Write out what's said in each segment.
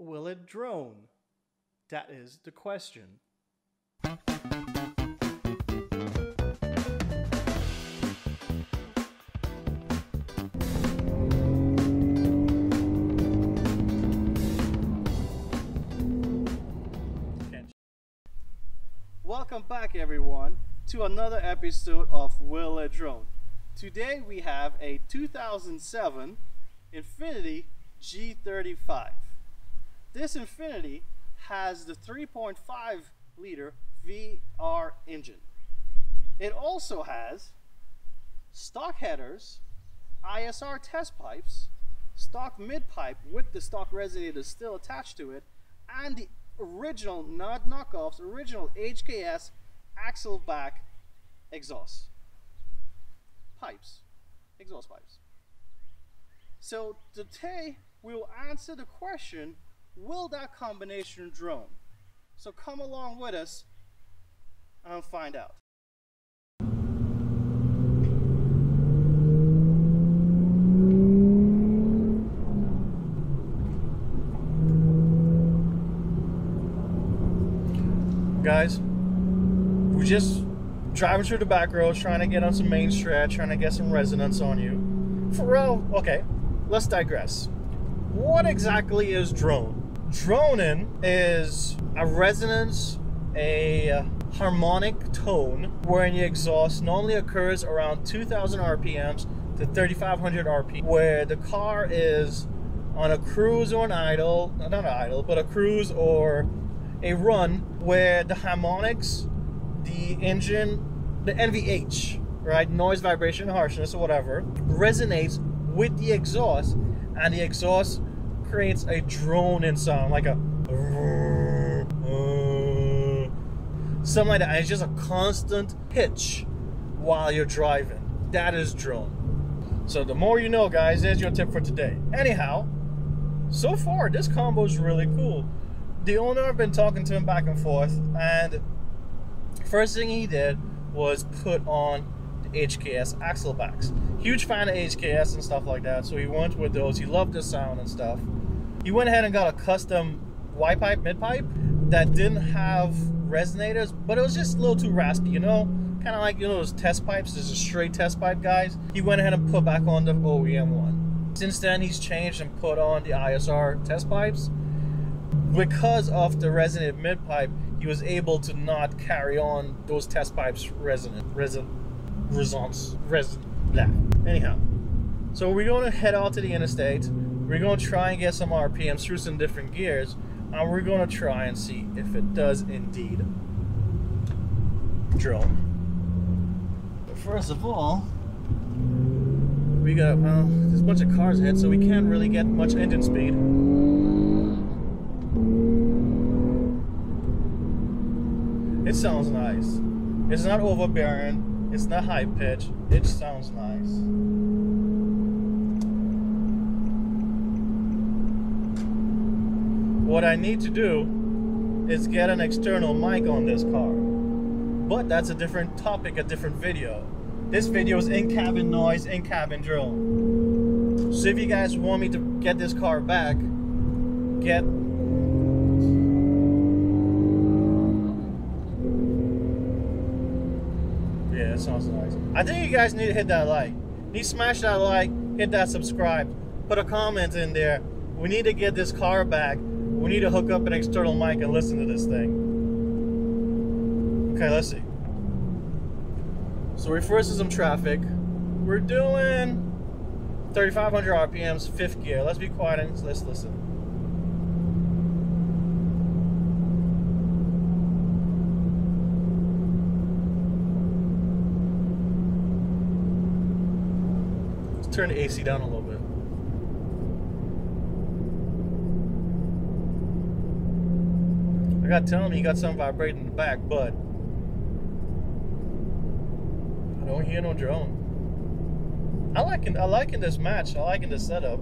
Will it drone? That is the question. Welcome back everyone to another episode of Will It Drone. Today we have a 2007 Infiniti G35. This Infiniti has the 3.5 liter VR engine. It also has stock headers, ISR test pipes, stock mid pipe with the stock resonator still attached to it, and the original, not knockoffs, original HKS axle back exhaust pipes. So today we will answer the question, will that combination drone? So come along with us and find out. Guys, we're just driving through the back roads, trying to get on some main stretch, trying to get some resonance on you. For real, okay, let's digress. What exactly is drone? Droning is a resonance, a harmonic tone wherein your exhaust normally occurs around 2000 RPMs to 3500 RPM, where the car is on a cruise or an idle, not an idle, but a cruise or a run where the harmonics, the engine, the NVH, right, noise, vibration, harshness, or whatever, resonates with the exhaust, and the exhaust creates a droning sound, like a something like that. And it's just a constant pitch while you're driving. That is drone. So the more you know, guys. There's your tip for today. Anyhow, so far this combo is really cool. The owner, I've been talking to him back and forth, and first thing he did was put on the HKS axle backs. Huge fan of HKS and stuff like that, so he went with those. He loved the sound and stuff. He went ahead and got a custom Y pipe, mid pipe that didn't have resonators, but it was just a little too raspy, you know, kind of like, you know, those test pipes. There's a straight test pipe, guys. He went ahead and put back on the OEM one. Since then, he's changed and put on the ISR test pipes. Because of the resonant mid pipe, he was able to not carry on those test pipes Anyhow, so we're going to head out to the interstate. We're going to try and get some RPMs through some different gears, and we're going to try and see if it does indeed drone. But first of all, we got, well, there's a bunch of cars ahead, so we can't really get much engine speed. It sounds nice. It's not overbearing. It's not high pitch. It sounds nice. What I need to do is get an external mic on this car. But that's a different topic, a different video. This video is in-cabin noise, in-cabin drone. So if you guys want me to get this car back, get... Yeah, that sounds nice. I think you guys need to hit that like. Need to smash that like, hit that subscribe, put a comment in there. We need to get this car back. We need to hook up an external mic and listen to this thing. Okay, let's see. So we're first in some traffic. We're doing 3,500 RPMs, fifth gear. Let's be quiet and let's listen. Turn the AC down a little bit. I gotta tell him you got something vibrating in the back, but I don't hear no drone. I liking this match. I liking this setup.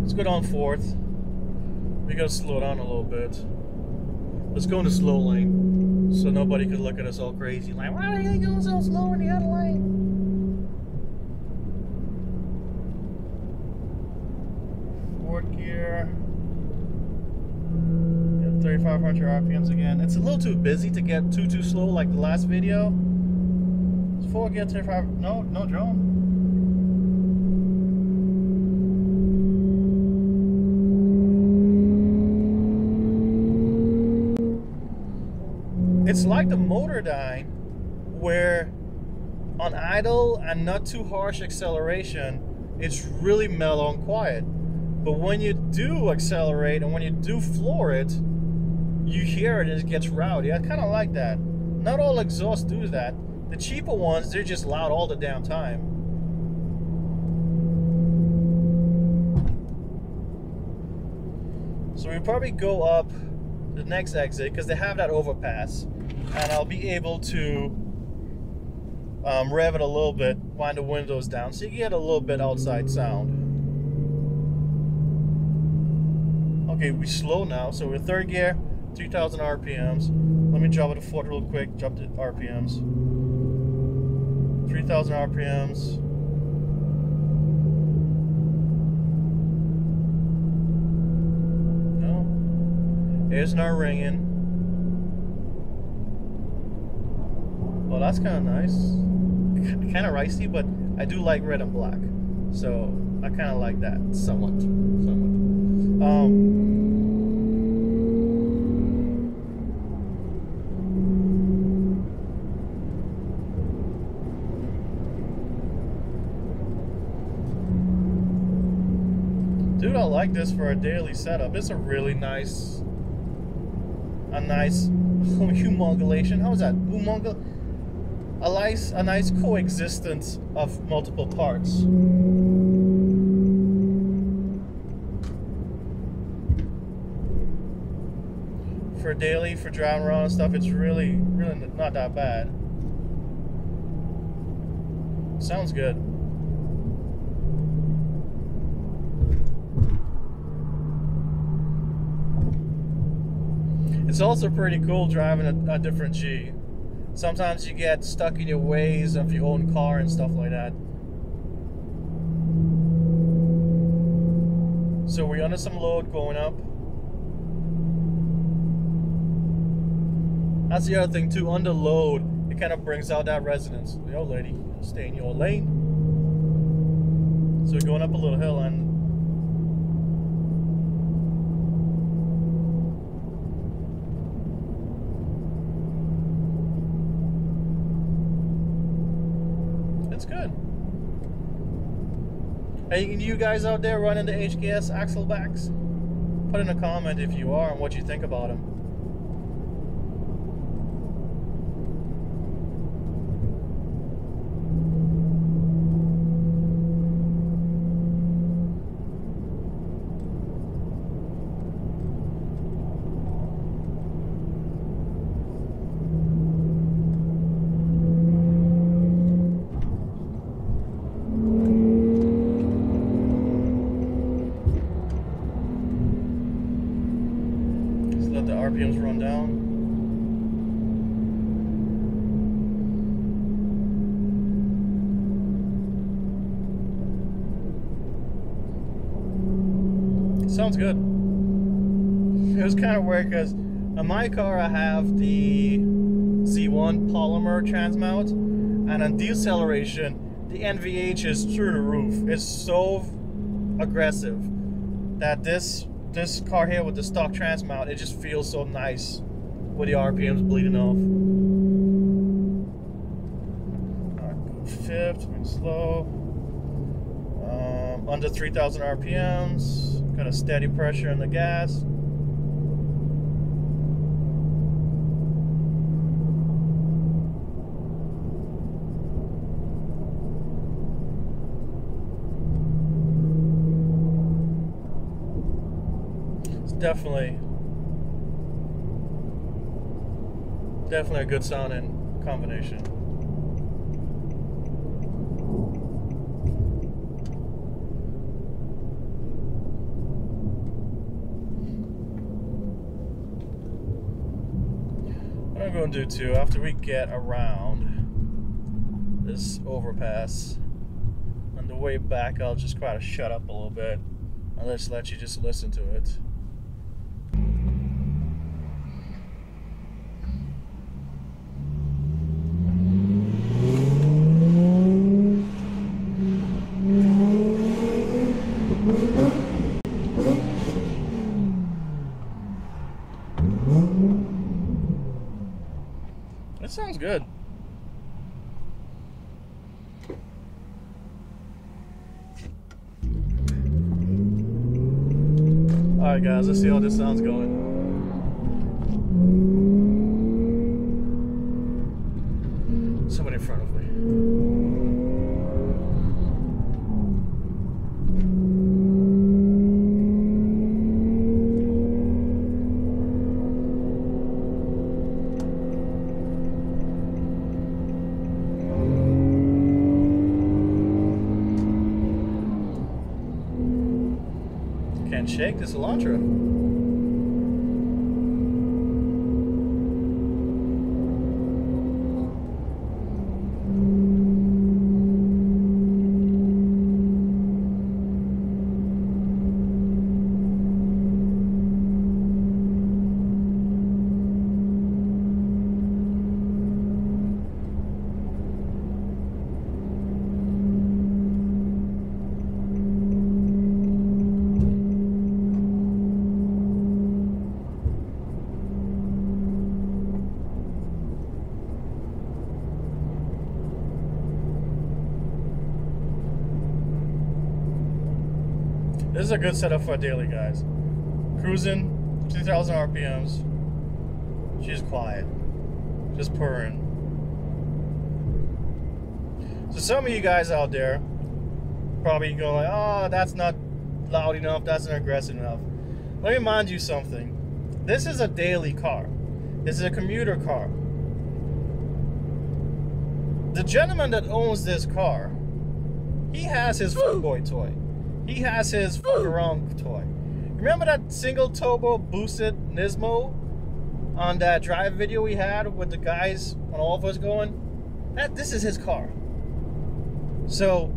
Let's go down fourth. We gotta slow down a little bit. Let's go in the slow lane so nobody could look at us all crazy. Like, why are you going so slow in the other lane? Fourth gear. 3,500 RPMs again. It's a little too busy to get too slow like the last video. It's 4 gear 35. No drone. It's like the Motordyne, where on idle and not too harsh acceleration, it's really mellow and quiet. But when you do accelerate and when you do floor it, you hear it and it gets rowdy. I kind of like that. Not all exhausts do that. The cheaper ones, they're just loud all the damn time. So we probably go up the next exit because they have that overpass, and I'll be able to rev it a little bit, wind the windows down, so you get a little bit outside sound. Okay, we slow now, so we're third gear, 3,000 RPMs. Let me drop it to fourth real quick, drop the RPMs. 3,000 RPMs. No, it's not ringing. Well, that's kind of nice. Kind of ricey, but I do like red and black, so I kind of like that somewhat. Dude, I like this for a daily setup. It's a really nice, humongulation. How is that? A nice coexistence of multiple parts. For daily, for driving around and stuff, it's really not that bad. Sounds good. It's also pretty cool driving a different G. Sometimes you get stuck in your ways of your own car and stuff like that. So we're under some load going up. That's the other thing too, under load, it kind of brings out that resonance. Yo lady, stay in your lane. So we're going up a little hill and it's good. Hey, you guys out there running the HKS axle backs? Put in a comment if you are and what you think about them. RPMs run down. Sounds good. It was kind of weird because on my car I have the Z1 polymer transmount, and on deceleration the NVH is through the roof. It's so aggressive that this car here with the stock transmount, it just feels so nice with the RPMs bleeding off. Alright, fifth, moving slow. Under 3,000 RPMs. Got a steady pressure on the gas. Definitely a good sounding combination. What I'm going to do too, after we get around this overpass, on the way back I'll just try to shut up a little bit and let you just listen to it. It sounds good. Alright guys, let's see how this sounds going. Somebody in front of me. Can't shake this Elantra. This is a good setup for a daily, guys. Cruising, 2,000 RPMs. She's quiet, just purring. So some of you guys out there probably going like, oh, that's not loud enough, that's not aggressive enough. Let me remind you something. This is a daily car. This is a commuter car. The gentleman that owns this car, he has his fuckboy toy. He has his fuck around toy. Remember that single turbo boosted Nismo on that drive video we had with the guys on all of us going? This is his car. So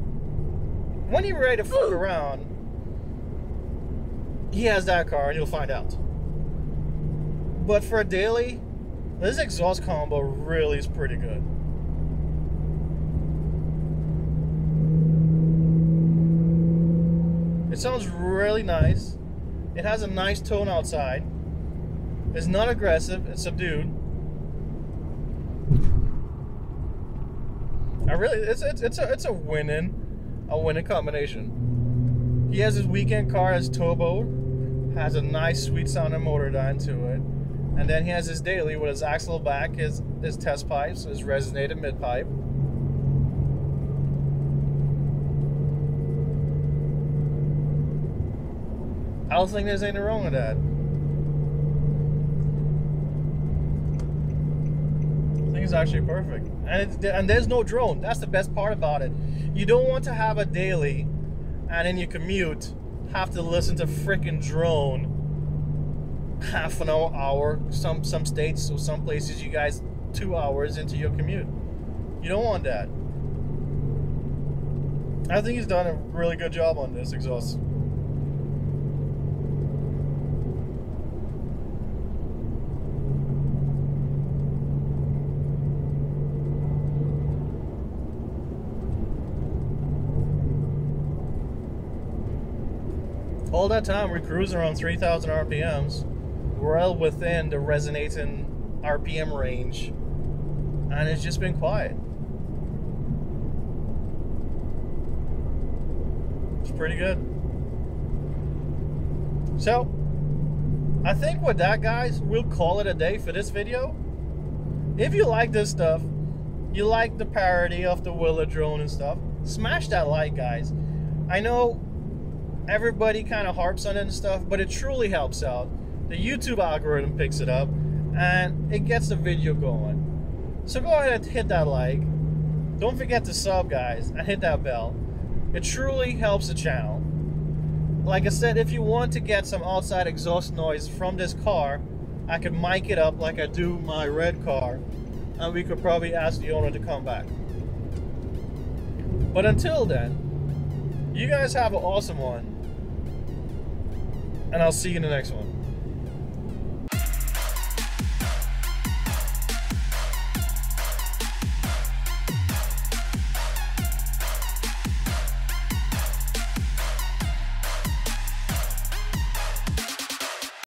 when you're ready to fuck around, he has that car and you'll find out. But for a daily, this exhaust combo really is pretty good. It sounds really nice. It has a nice tone outside. It's not aggressive, it's subdued. It's a winning combination. He has his weekend car as turbo, has a nice sweet sounding motor down to it, and then he has his daily with his axle back, his test pipes, his resonated mid pipe. I don't think there's anything wrong with that. I think it's actually perfect. And there's no drone. That's the best part about it. You don't want to have a daily and in your commute have to listen to freaking drone half an hour, some states or some places you guys 2 hours into your commute. You don't want that. I think he's done a really good job on this exhaust. All that time we're cruising around 3,000 RPMs, well within the resonating RPM range, and it's just been quiet. It's pretty good. So I think with that, guys, we'll call it a day for this video. If you like this stuff, you like the parody of the Willa drone and stuff, smash that like, guys. I know everybody kind of harps on it and stuff, but it truly helps out. The YouTube algorithm picks it up and it gets the video going. So go ahead and hit that like. Don't forget to sub, guys, and hit that bell. It truly helps the channel. Like I said, if you want to get some outside exhaust noise from this car, I could mic it up like I do my red car, and we could probably ask the owner to come back. But until then, you guys have an awesome one, and I'll see you in the next one.